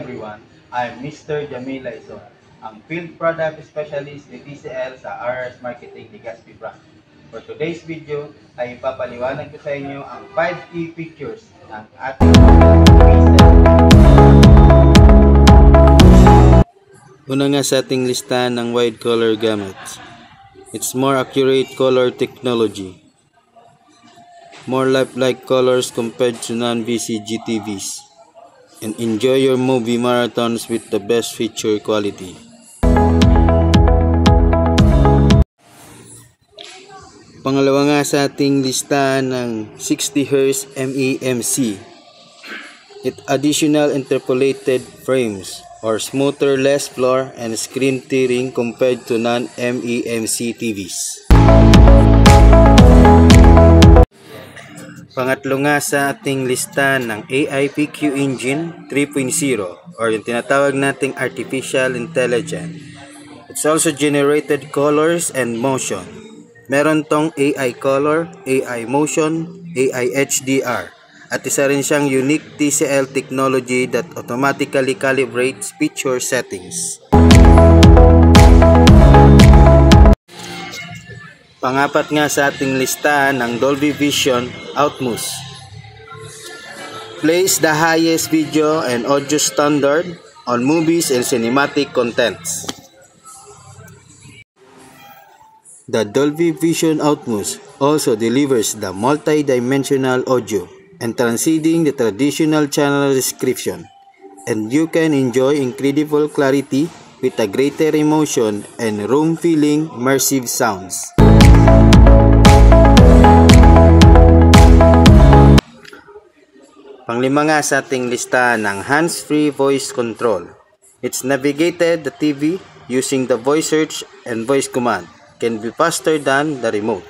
everyone, I'm Mr. Jamila Ison, ang Field Product Specialist ni TCL sa RS Marketing Legazpi Branch. For today's video ay ipapaliwanag ko sa inyo ang 5 key features ng ating Una nga sa ating listahan ng wide color gamut. It's more accurate color technology. More lifelike colors compared to non-VCG TVs. And enjoy your movie marathons with the best feature quality. Pangalawa nga sa ating listahan ng 60Hz MEMC. It additional interpolated frames or smoother, less floor and screen tearing compared to non-MEMC TVs. Pangatlo nga sa ating listahan ng AI PQ Engine 3.0 or yung tinatawag nating Artificial Intelligence. It's also generated colors and motion. Meron tong AI Color, AI Motion, AI HDR. At isa rin siyang unique TCL technology that automatically calibrates picture settings. Pangapat nga sa ating listahan ng Dolby Vision Atmos. Plays the highest video and audio standard on movies and cinematic contents. The Dolby Vision Atmos also delivers the multi-dimensional audio and transcending the traditional channel description, and you can enjoy incredible clarity with a greater emotion and room-filling immersive sounds. Panglima nga sa ating listahan ng hands-free voice control. It's navigated the TV using the voice search and voice command. Can be faster than the remote.